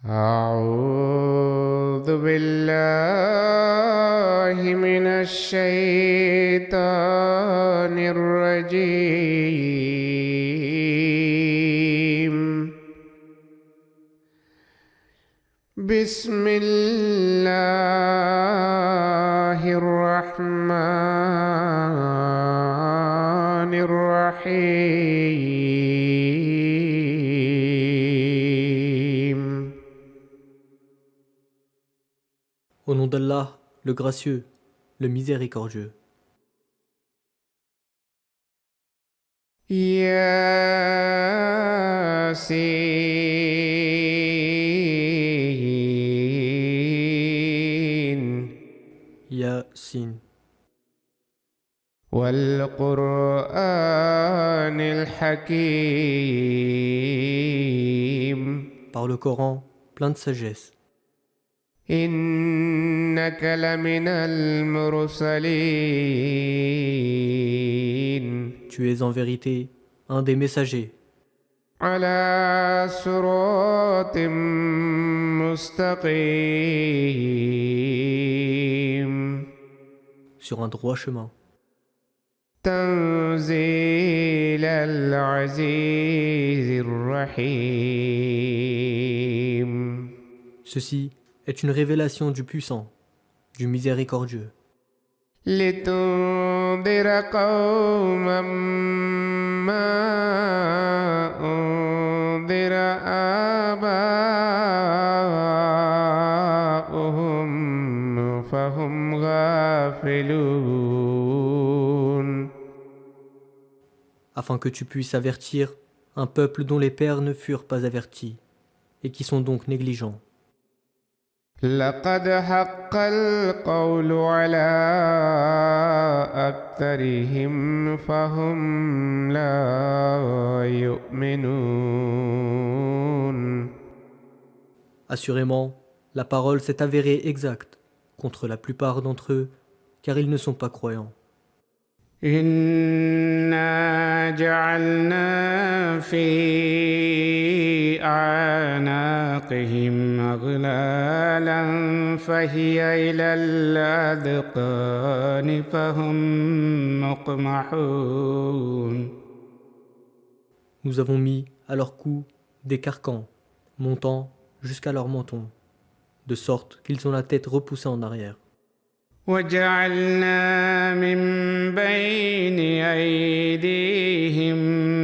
أعوذ بالله من الشيطان الرجيم. بسم الله الرحمن الرحيم. Au nom d'Allah, le gracieux, le miséricordieux. ياسين Yasin. والقرآن الحكيم. Par le Coran, plein de sagesse. إنك لمن المرسلين Tu es en vérité un des messagers على صراط مستقيم sur un droit chemin. تنزيل العزيز الرحيم. Ceci est une révélation du puissant, du miséricordieux, لتنذر قوما ما أنذر آباؤهم فهم غافلون. afin que tu puisses avertir un peuple dont les pères ne furent pas avertis, et qui sont donc négligents. لقد حق القول على أكثرهم فهم لا يؤمنون. Assurément, la parole s'est avérée exacte contre la plupart d'entre eux, car ils ne sont pas croyants. إنا جعلنا في أعناقهم أغلالا فهي إلى الأذقان فهم مقمحون. Nous avons mis à leur cou des carcans, montant jusqu'à leur menton, de sorte qu'ils ont la tête repoussée en arrière. وجعلنا من بين أيديهم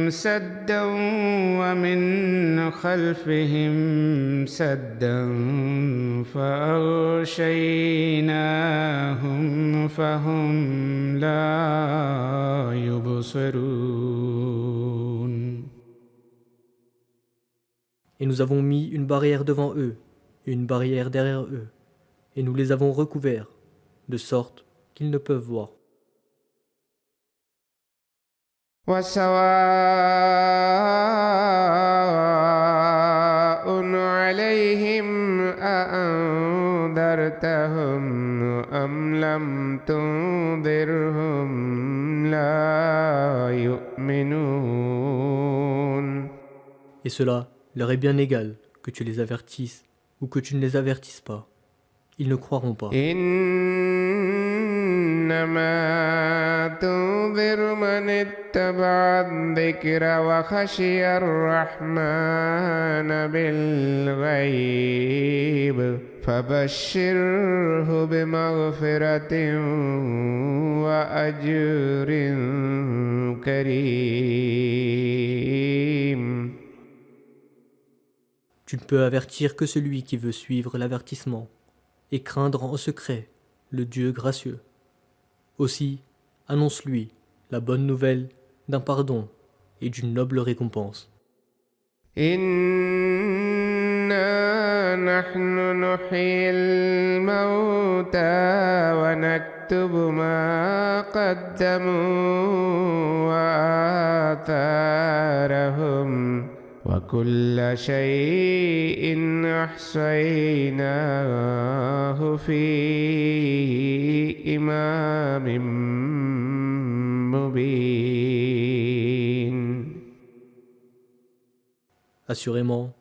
سدا ومن خلفهم سدا فأغشيناهم فهم لا يبصرون. Et nous avons mis une barrière devant eux, et une barrière derrière eux, et nous les avons recouverts, de sorte qu'ils ne peuvent voir. وسواء عليهم أأنذرتهم أم لم تنذرهم لا يؤمنون. Et cela leur est bien égal que tu les avertisses ou que tu ne les avertisses pas. Ils ne croiront pas. إنما تنذر من اتبع الذكر وخشي الرحمن بالغيب فبشره بمغفرة وأجر كريم. Tu ne peux avertir que celui qui veut suivre l'avertissement et craindre en secret le Dieu gracieux. Aussi, annonce-lui la bonne nouvelle d'un pardon et d'une noble récompense. إنا نحن نحيي الموتى ونكتب ما قدموا وآثارهم وكل شيء أحصيناه في إمام مبين. Assurément,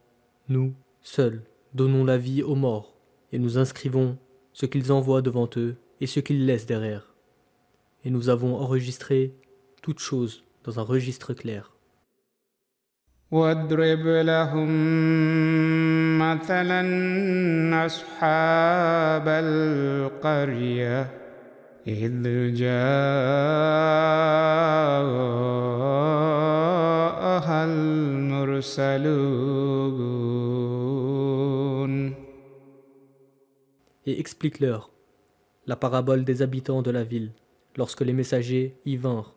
nous, seuls, donnons la vie aux morts, et nous inscrivons ce qu'ils envoient devant eux et ce qu'ils laissent derrière. Et nous avons enregistré toutes choses dans un registre clair. واضرب لهم مثلا أصحاب القرية إذ جاءها المرسلون. Et explique-leur la parabole des habitants de la ville, lorsque les messagers y vinrent.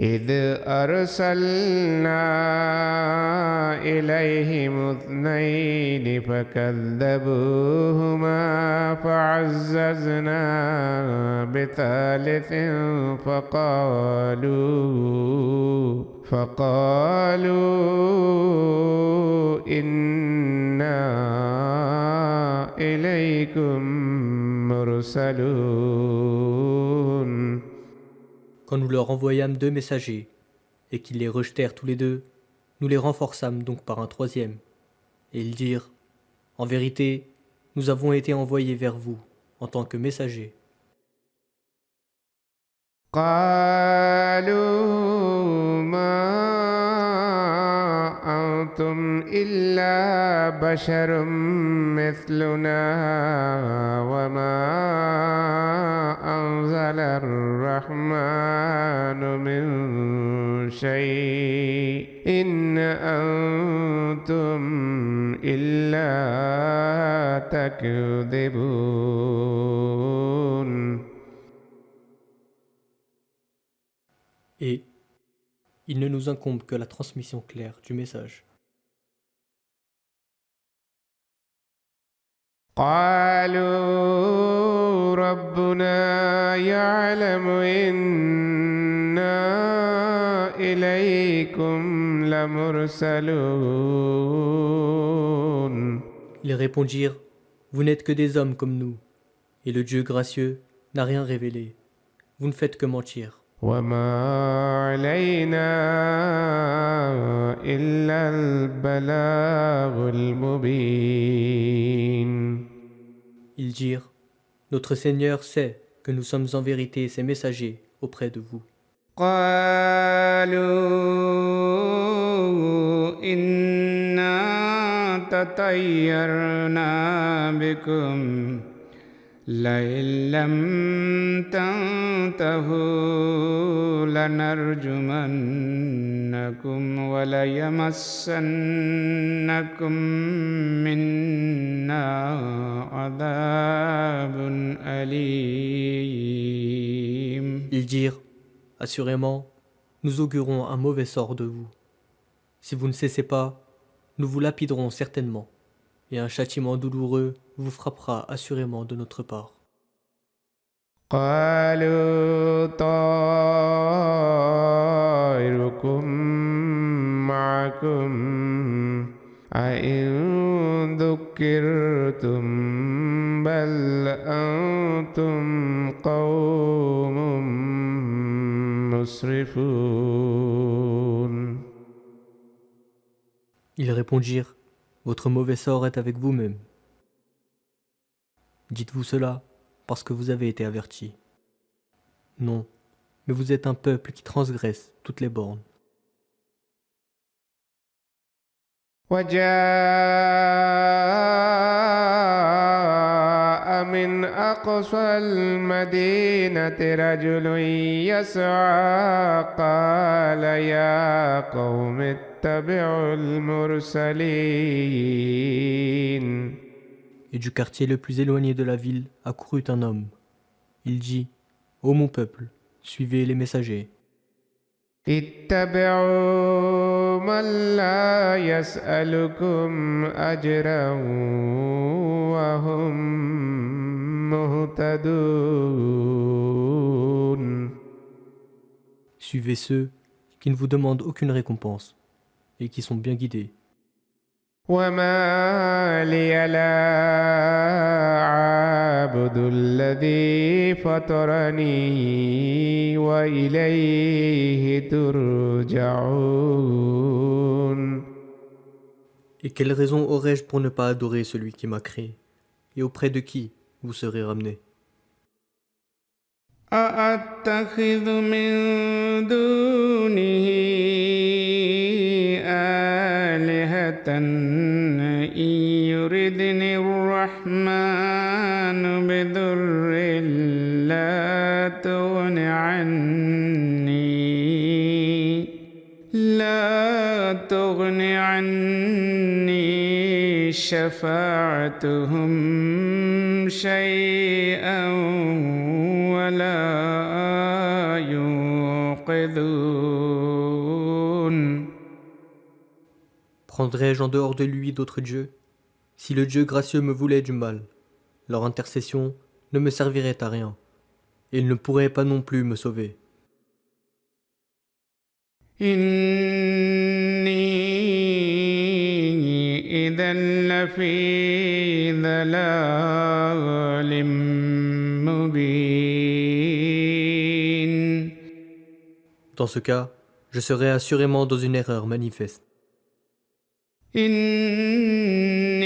إذ أرسلنا إليهم اثنين فكذبوهما فعززنا بثالث فقالوا إنا إليكم مرسلون. Quand nous leur envoyâmes 2 messagers, et qu'ils les rejetèrent tous les deux, nous les renforçâmes donc par un troisième. Et ils dirent, en vérité, nous avons été envoyés vers vous, en tant que messagers. قالوا ما أنتم إلا بشر مثلنا وما أنزل الرحمن من شيء إن أنتم إلا تكذبون. Et il ne nous incombe que la transmission claire du message. قالوا ربنا يعلم إنا إليكم لمرسلون. Ils répondirent, vous n'êtes que des hommes comme nous, et le Dieu gracieux n'a rien révélé. Vous ne faites que mentir. وما علينا إلا البلاغ المبين. Ils dirent, notre Seigneur sait que nous sommes en vérité ses messagers auprès de vous. قالوا إنا تطيرنا بكم لئن لم تنتهوا لنرجمنكم وليمسنكم منا عذاب أليم. Ils dirent, assurément, nous augurons un mauvais sort de vous. Si vous ne cessez pas, nous vous lapiderons certainement, et un châtiment douloureux vous frappera assurément de notre part. قالوا طائركم معكم أئن ذكرتم بل أنتم قوم مسرفون. Ils répondirent, votre mauvais sort est avec vous-même. Dites-vous cela parce que vous avez été avertis. Non, mais vous êtes un peuple qui transgresse toutes les bornes. وجاء من أقصى المدينة رجل يسعى قال يا قوم اتبعوا المرسلين. Et du quartier le plus éloigné de la ville accourut un homme. Il dit, ô mon peuple, suivez les messagers. اتبعوا من لا يسألكم أجرا وهم مهتدون. Suivez ceux qui ne vous demandent aucune récompense et qui sont bien guidés. وما لي لا أعبد الذي فطرني وإليه ترجعون. Et quelle raison aurais-je pour ne pas adorer celui qui m'a créé? Et auprès de qui vous serez ramenés? أأتخذ من دونه آلهة إن يردني الرحمن بضر لا تغن عني شفاعتهم شيئا ولا ينقذون. Prendrais-je en dehors de lui d'autres dieux? Si le Dieu gracieux me voulait du mal, leur intercession ne me servirait à rien, et ils ne pourraient pas non plus me sauver. إني إذا لفي ضلال مبين. Dans ce cas, je serais assurément dans une erreur manifeste. إني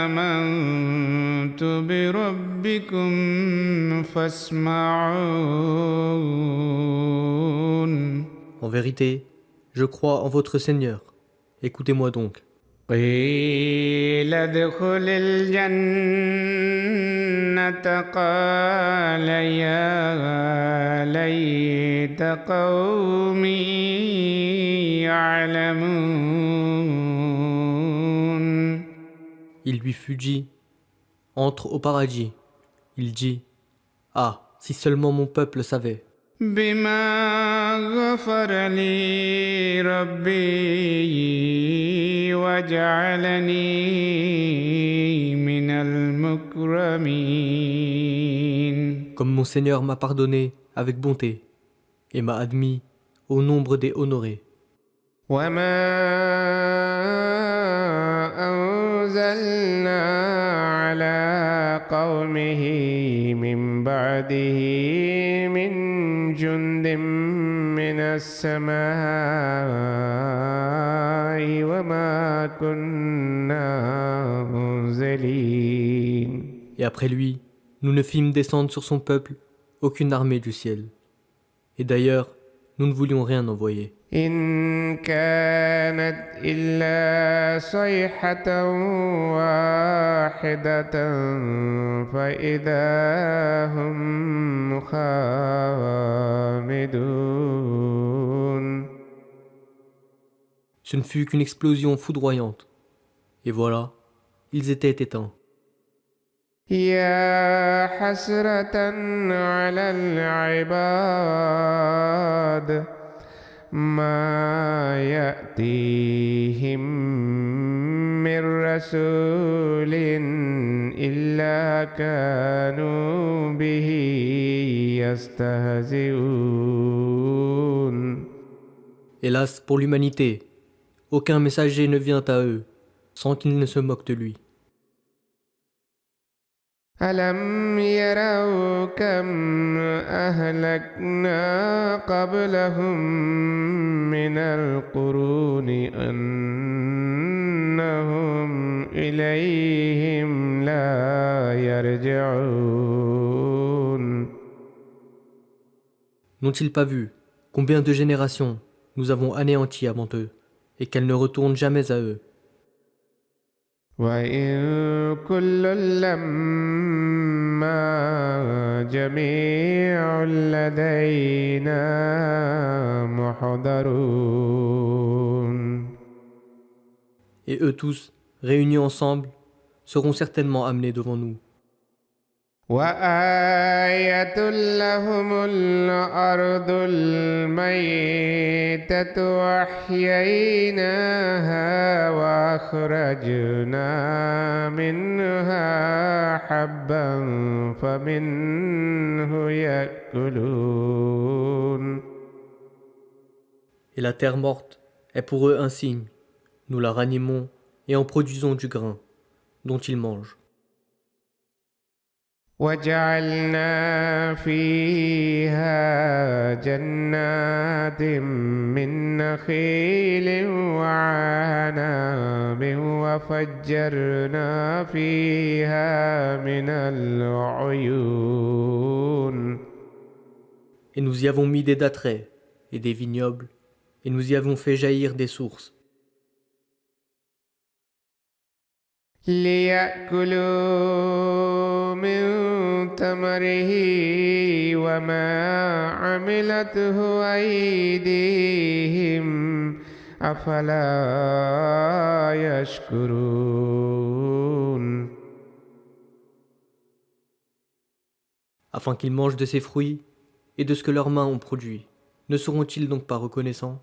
آمنت بربكم فاسمعون. En vérité, je crois en votre Seigneur. Écoutez-moi donc. قيل ادخل الجنة قال يا ليت قومي يعلمون. Il lui fut dit, entre au paradis. Il dit, ah, si seulement mon peuple savait. بما غفر لي ربي وجعلني من المكرمين. Comme mon Seigneur m'a pardonné avec bonté et m'a admis au nombre des honorés. وما أنزلنا على قومه من بعده من جند من السماء وما كنا منزلين. Et après lui, nous ne fîmes descendre sur son peuple aucune armée du ciel. Et d'ailleurs, nous ne voulions rien envoyer. إن كانت إلا صيحة واحدة فإذا هم خامدون. Ce ne fut qu'une explosion foudroyante. Et voilà, ils étaient éteints. يا حسرة على العباد ما يأتيهم من رسول إلا كانوا به يستهزئون. Hélas pour l'humanité, aucun messager ne vient à eux sans qu'ils ne se moquent de lui. ألم يروا كم أهلكنا قبلهم من القرون أنهم إليهم لا يرجعون. N'ont-ils pas vu combien de générations nous avons anéanties avant eux et qu'elles ne retournent jamais à eux? وإن كل لما جميع لدينا محضرون. Et eux tous, réunis ensemble, seront certainement amenés devant nous. وآية لهم الأرض الميتة أحييناها وأخرجنا منها حبا فمنه يأكلون. Et la terre morte est pour eux un signe. Nous la ranimons et en produisons du grain, dont ils mangent. وجعلنا فيها جنات من نخيل وعناب وفجرنا فيها من العيون. Et nous y avons mis des datterets et des vignobles, et nous y avons fait jaillir des sources, ليأكلوا من ثمره وما عملته أيديهم أفلا يشكرون. afin qu'ils mangent de ses fruits et de ce que leurs mains ont produit. Ne seront-ils donc pas reconnaissants?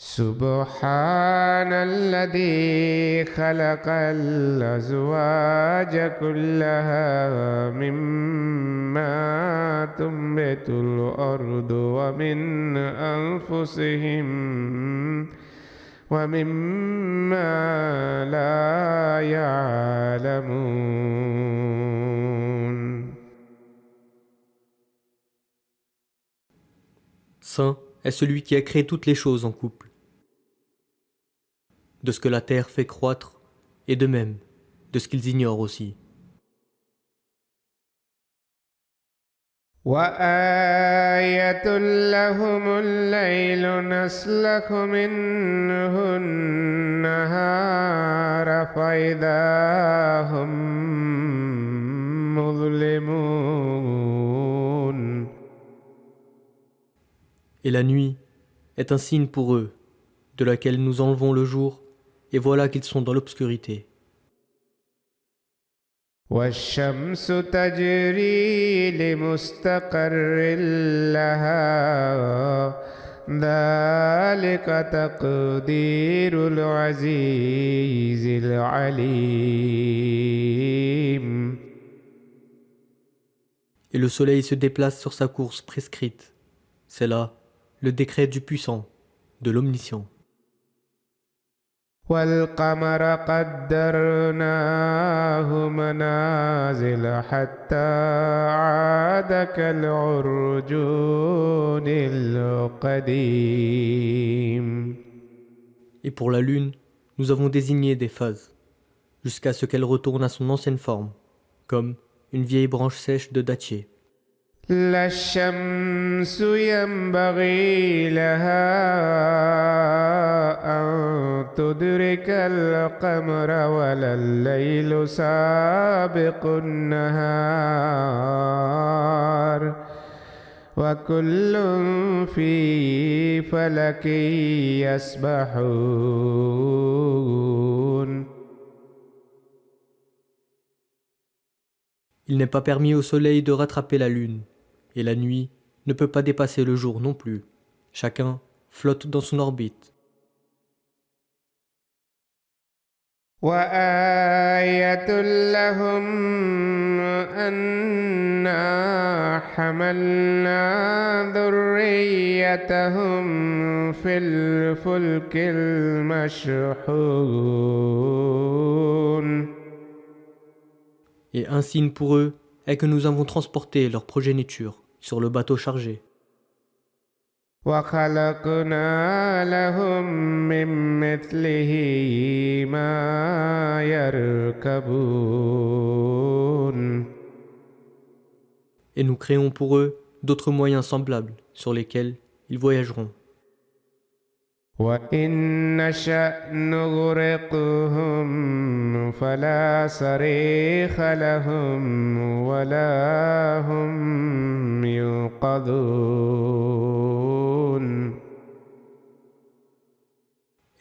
سبحان الذي خلق الأزواج كلها مما تنبت الأرض ومن أنفسهم ومما لا يعلمون. Saint est celui qui a créé toutes les choses en couple, de ce que la terre fait croître, et de même, de ce qu'ils ignorent aussi. وآية لهم الليل نسلخ منه النهار فإذا هم مظلمون. Et la nuit est un signe pour eux, de laquelle nous enlevons le jour, et voilà qu'ils sont dans l'obscurité. والشمس تجري لمستقر لها ذلك تقدير العزيز العليم. Et le soleil se déplace sur sa course prescrite. C'est là le décret du puissant, de l'omniscient. والقمر قدرناه منازل حتى عاد كالعرجون القديم. Et pour la lune, nous avons désigné des phases, jusqu'à ce qu'elle retourne à son ancienne forme, comme une vieille branche sèche de dattier. لا الشمس ينبغي لها أن تدرك القمر ولا الليل سابق النهار وكل في فلك يسبحون. Il n'est pas permis au soleil de rattraper la lune, et la nuit ne peut pas dépasser le jour non plus. Chacun flotte dans son orbite. وآية لهم أنا حملنا ذريتهم في الفلك المشحون. Et un signe pour eux est que nous avons transporté leur progéniture sur le bateau chargé. وخلقنا لهم من مثله ما يركبون. Et nous créons pour eux d'autres moyens semblables sur lesquels ils voyageront. وإن نشأ نغرقهم فلا صريخ لهم ولا هم ينقذون.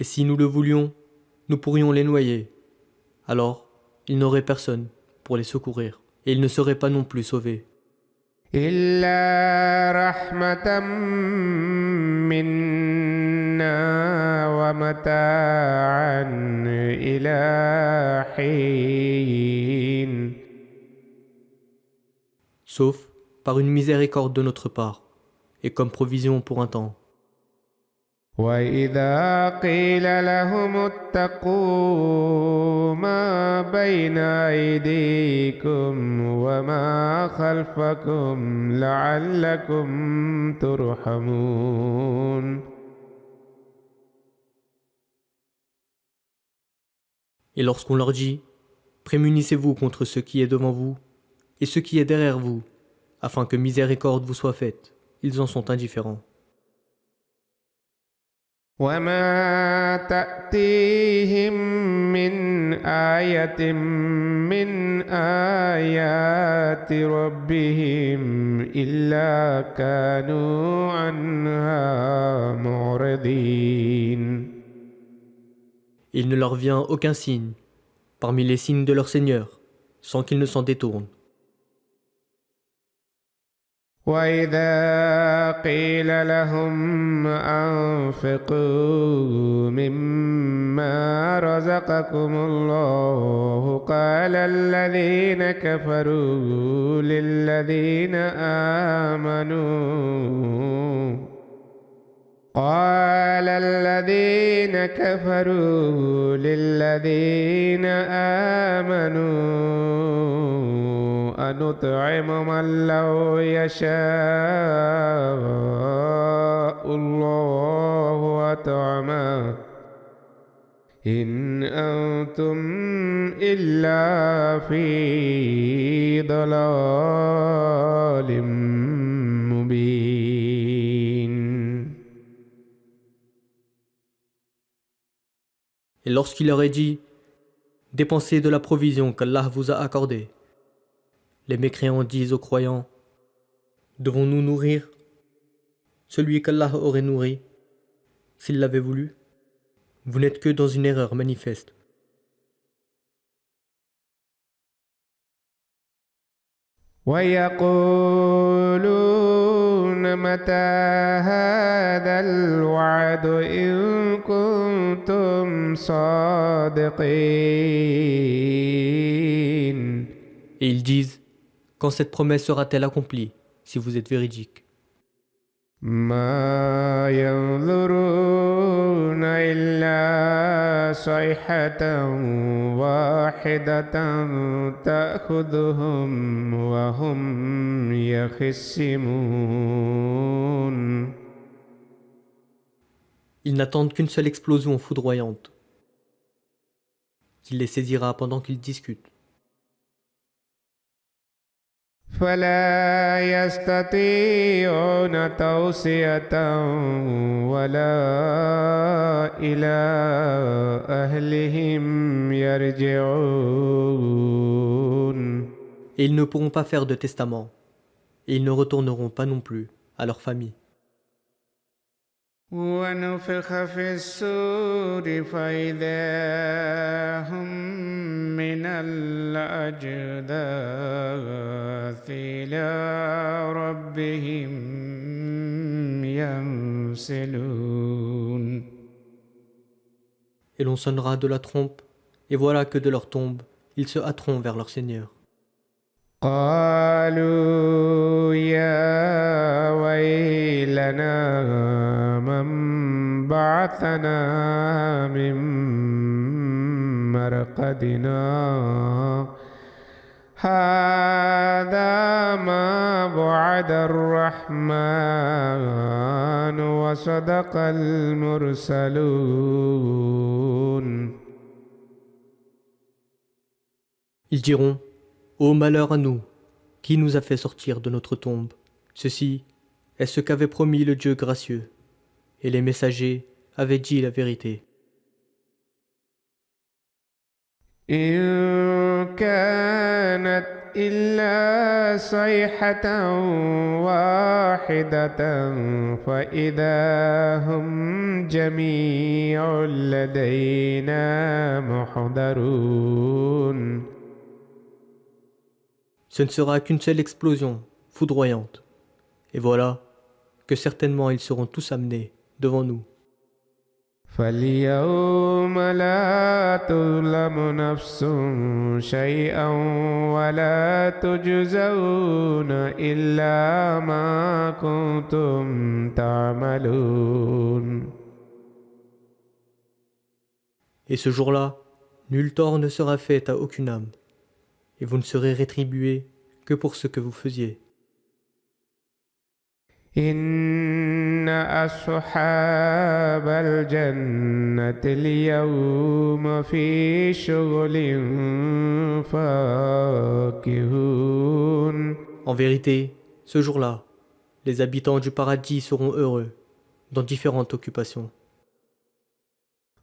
Et si nous le voulions, nous pourrions les noyer. Alors, ils n'auraient personne pour les secourir, et ils ne seraient pas non plus sauvés. إلا رحمة منا ومتاعا إلى حين. Sauf par une miséricorde de notre part, et comme provision pour un temps. وإذا قيل لهم اتقوا ما بين أيديكم وما خلفكم لعلكم ترحمون. Et lorsqu'on leur dit « Prémunissez-vous contre ce qui est devant vous et ce qui est derrière vous, afin que miséricorde vous soit faite », ils en sont indifférents. وما تأتيهم من آية من آيات ربهم إلا كانوا عنها معرضين. Il ne leur vient aucun signe, parmi les signes de leur Seigneur, sans qu'ils ne s'en détournent. وإذا قيل لهم أنفقوا مما رزقكم الله قال الذين كفروا للذين آمنوا أنطعم من لو يشاء الله أطعمه إن أنتم إلا في ضلال مبين. Et lorsqu'il leur est dit « Dépensez de la provision qu'Allah vous a accordée », les mécréants disent aux croyants « Devons-nous nourrir celui qu'Allah aurait nourri s'il l'avait voulu ? Vous n'êtes que dans une erreur manifeste. » ويقولون متى هذا الوعد إن كنتم صادقين. Et ils disent « Quand cette promesse sera-t-elle accomplie, si vous êtes véridique ?» ما ينظرون إلا صيحة واحدة تأخذهم وهم يخصمون. Ils n'attendent qu'une seule explosion foudroyante, qui les saisira pendant qu'ils discutent. فلا يستطيعون توصية ولا إلى أهلهم يرجعون. Et ils ne pourront pas faire de testament, et ils ne retourneront pas non plus à leur famille. ونفخ في الصور فإذا هم من الأجداث إلى ربهم ينسلون. Et l'on sonnera de la trompe, et voilà que de leur tombe, ils se hâteront vers leur Seigneur. قالوا يا ويلنا من بعثنا من مرقدنا هذا ما وعد الرحمن وصدق المرسلون. Ils diront « Ô malheur à nous, qui nous a fait sortir de notre tombe ? Ceci est ce qu'avait promis le Dieu gracieux, et les messagers avaient dit la vérité. » إن كانت إلا صيحة واحدة فإذا هم جميع لدينا محضرون. Ce ne sera qu'une seule explosion foudroyante, et voilà que certainement ils seront tous amenés devant nous. فاليوم لا تظلم نفس شيئا ولا تجزون إلا ما كنتم تعملون. Et ce jour-là, nul tort ne sera fait à aucune âme, et vous ne serez rétribués que pour ce que vous faisiez. إن أصحاب الجنة اليوم في شغل فاكهون. En vérité, ce jour-là, les habitants du paradis seront heureux dans différentes occupations.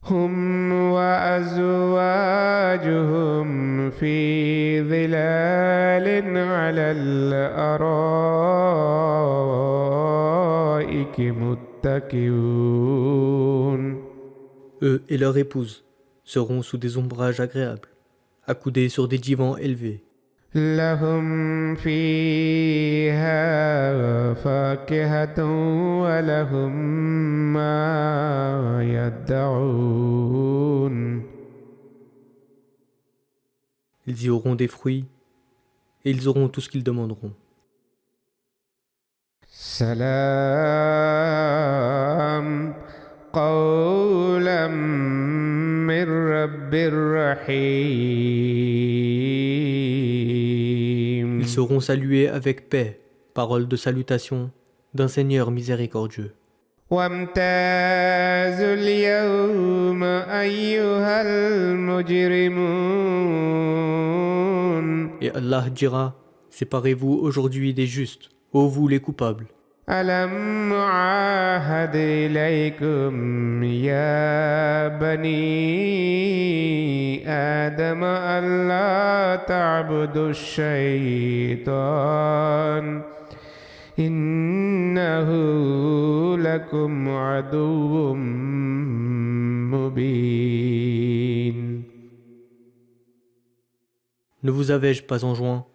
هم وأزواجهم في ظلال على الأرائك متكئون. Eux et leurs épouses seront sous des ombrages agréables, accoudés sur des divans élevés. لهم فيها فاكهة ولهم ما يدعون. Ils y auront des fruits, et ils auront tout ce qu'ils demanderont. سلام قولا من رب رحيم. Ils seront salués avec paix, parole de salutation d'un Seigneur miséricordieux. وامتازوا اليوم أيها المجرمون. Et Allah dira, séparez-vous aujourd'hui des justes, ô vous les coupables. ألم أعاهد إليكم يا بني آدم ألا تعبدوا الشيطان إنه لكم عدو مبين. Ne vous avais-je pas enjoint,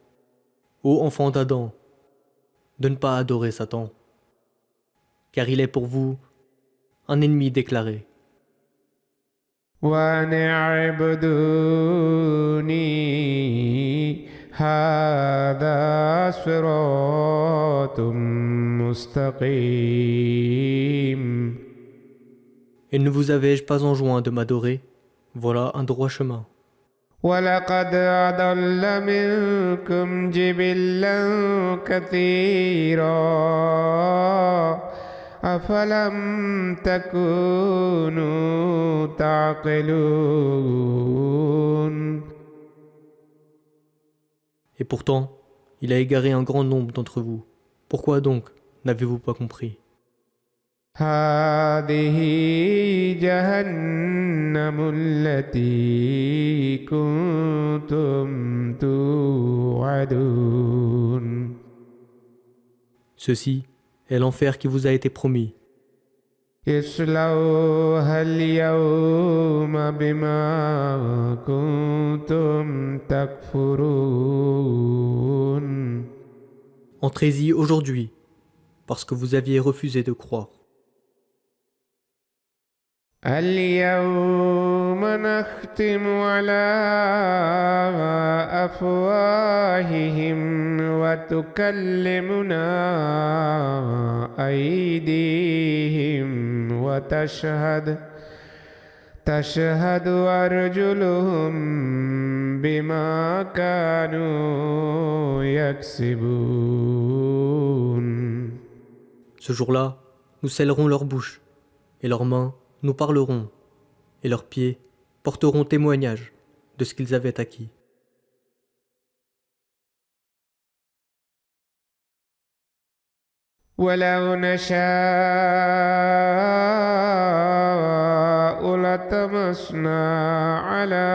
ô enfants d'Adam, de ne pas adorer Satan, car il est pour vous un ennemi déclaré. وأن اعبدوني هذا صراط مستقيم. Et ne vous avais-je pas enjoint de m'adorer? Voilà un droit chemin. ولقد أضل منكم جبلا كثيرا أفلم تكونوا تعقلون. Et pourtant, il a égaré un grand nombre d'entre vous. Pourquoi donc n'avez-vous pas compris? هذه جهنم التي كنتم توعدون. Ceci est l'enfer qui vous a été promis. اصلوها اليوم بما كنتم تكفرون. Entrez-y aujourd'hui, parce que vous aviez refusé de croire. اليوم نختم على أفواههم وتكلمنا أيديهم وتشهد أرجلهم بما كانوا يكسبون. Ce jour-là, nous scellerons leurs bouches, et leurs mains nous parleront, et leurs pieds porteront témoignage de ce qu'ils avaient acquis. ولو نشاء لطمسنا على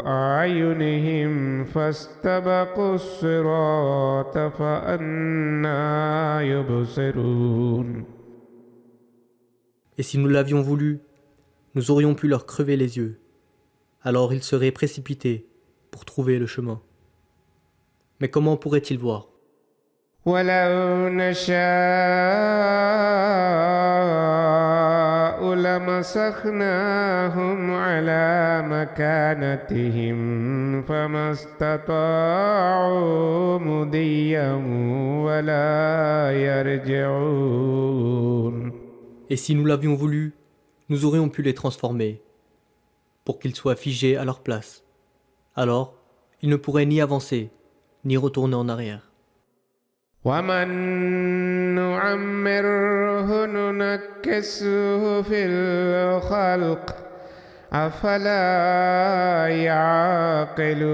أعينهم فاستبقوا الصراط فأنى يبصرون. Et si nous l'avions voulu, nous aurions pu leur crever les yeux. Alors ils seraient précipités pour trouver le chemin. Mais comment pourraient-ils voir? ولو نشاء لمسخناهم على مكانتهم فما استطاعوا مضيا ولا يرجعون. Et si nous l'avions voulu, nous aurions pu les transformer pour qu'ils soient figés à leur place. Alors, ils ne pourraient ni avancer, ni retourner en arrière. ومن نعمره ننكسه في الخلق أفلا يعقلون.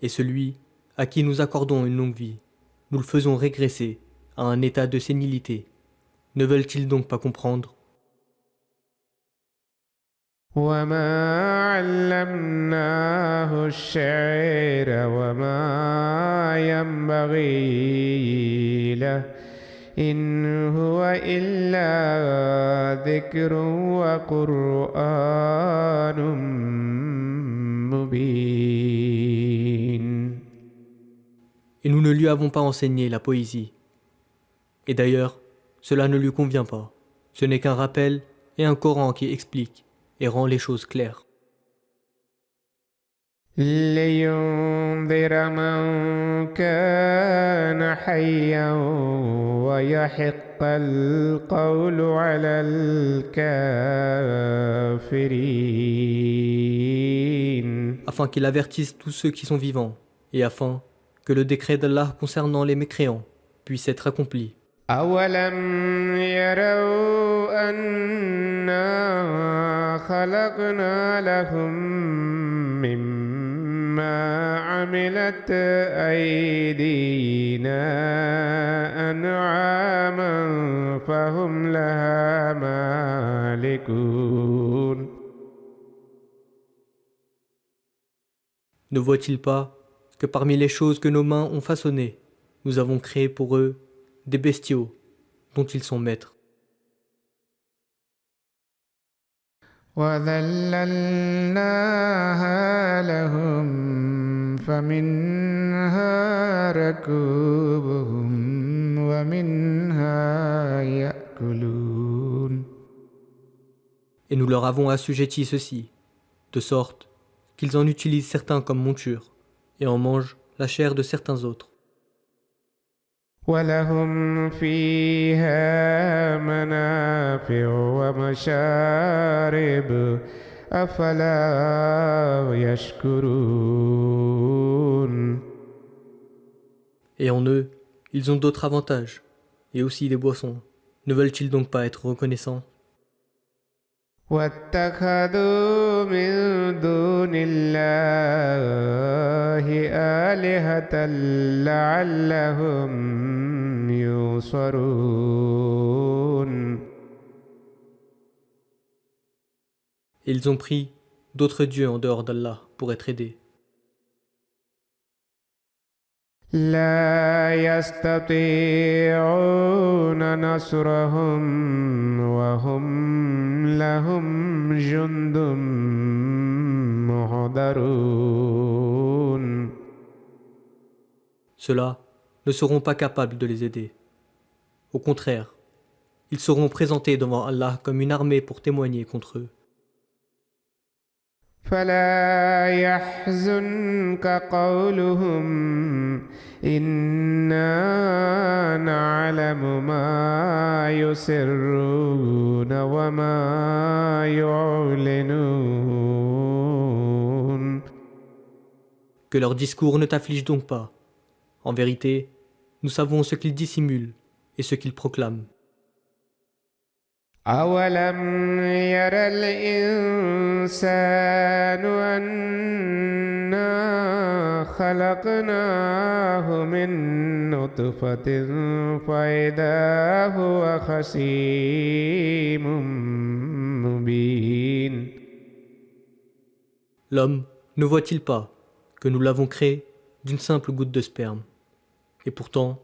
Et celui à qui nous accordons une longue vie, nous le faisons régresser à un état de sénilité. Ne veulent-ils donc pas comprendre? وما علمناه الشعر وما ينبغي له إن هو إلا ذكر وقرآن مبين. Et nous ne lui avons pas enseigné la poésie. Et d'ailleurs, cela ne lui convient pas. Ce n'est qu'un rappel et un Coran qui explique et rend les choses claires. لينذر من كان حيا ويحق القول على الكافرين. Afin qu'il avertisse tous ceux qui sont vivants, et afin que le décret d'Allah concernant les mécréants puisse être accompli. أولم يروا أنا خلقنا لهم مما عملت أيدينا أنعاما فهم لها مالكون. Ne voient-ils pas que parmi les choses que nos mains ont façonnées, nous avons créé pour eux des bestiaux dont ils sont maîtres. وذللناها لهم فمنها ركوبهم ومنها يأكلون. Et nous leur avons assujetti ceci, de sorte qu'ils en utilisent certains comme monture, et en mangent la chair de certains autres. ولهم فيها منافع ومشارب أفلا يشكرون. Et en eux, ils ont d'autres avantages, et aussi des boissons. Ne veulent-ils donc pas être reconnaissants? واتخذوا من دون الله آلهة لعلهم ينصرون. Et ils ont pris d'autres dieux en dehors d'Allah pour être aidés. لا يستطيعون نصرهم وهم لهم جند محضرون. Ceux-là ne seront pas capables de les aider. Au contraire, ils seront présentés devant Allah comme une armée pour témoigner contre eux. فلا يحزنك قولهم إنا نعلم ما يسرون وما يعلنون. Que leur discours ne t'afflige donc pas. En vérité, nous savons ce qu'ils dissimulent et ce qu'ils proclament. أولم ير الإنسان أنا خلقناه من نطفة فإذا هو خصيم مبين. L'homme ne voit-il pas que nous l'avons créé d'une simple goutte de sperme? Et pourtant,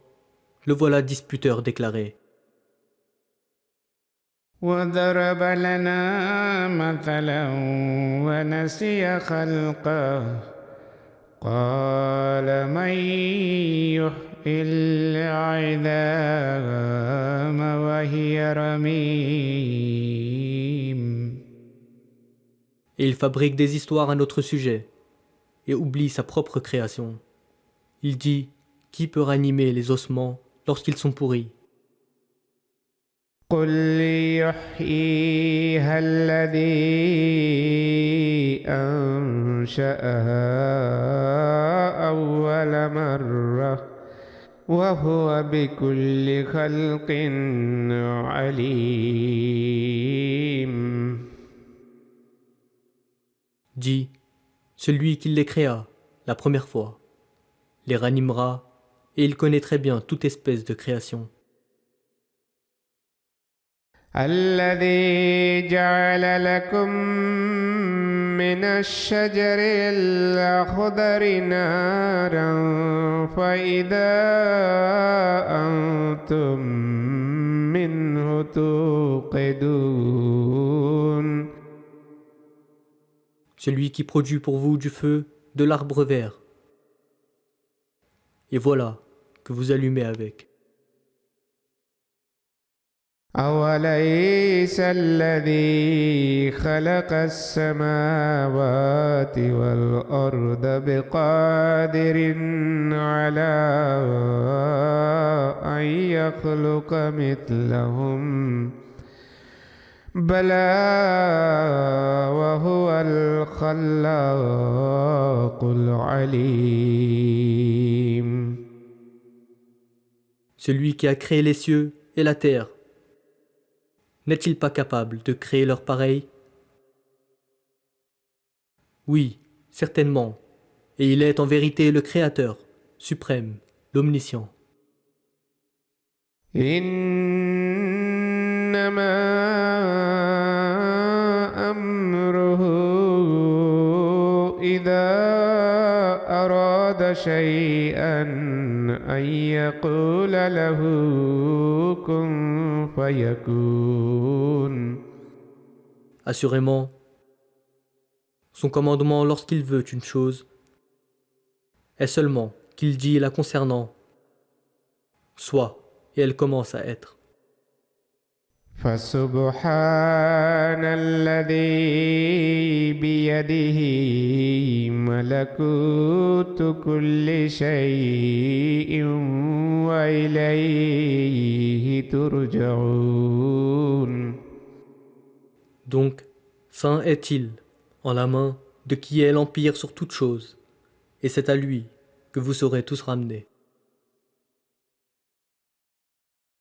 le voilà disputeur déclaré. وضرب لنا مثلا ونسي خلقه قال من يحيي العظام وهي رميم. Et il fabrique des histoires à notre sujet et oublie sa propre création. Il dit, qui peut ranimer les ossements lorsqu'ils sont pourris? قل يحييها الذي أنشأها أول مرة وهو بكل خلق عليم. Dis, celui qui les créa la première fois, les ranimera, et il connaît très bien toute espèce de création. الذي جعل لكم من الشجر الأخضر نارا فإذا أنتم منه توقدون. Celui qui produit pour vous du feu de l'arbre vert. Et voilà que vous allumez avec. أوليس الذي خلق السماوات والأرض بقادر على أن يخلق مثلهم بلى وهو الخلاق العليم. Celui qui a créé les cieux et la terre, n'est-il pas capable de créer leur pareil? Oui, certainement, et il est en vérité le Créateur, suprême, l'Omniscient. إنما أمره إذا أراد شيئا أن يقول له كن فيكون. Assurément, son commandement lorsqu'il veut une chose est seulement qu'il dit la concernant, soit, et elle commence à être. فسبحان الذي بيده ملكوت كل شيء وإليه ترجعون. Donc, saint est-il, en la main de qui est l'empire sur toute chose, et c'est à lui que vous serez tous ramenés.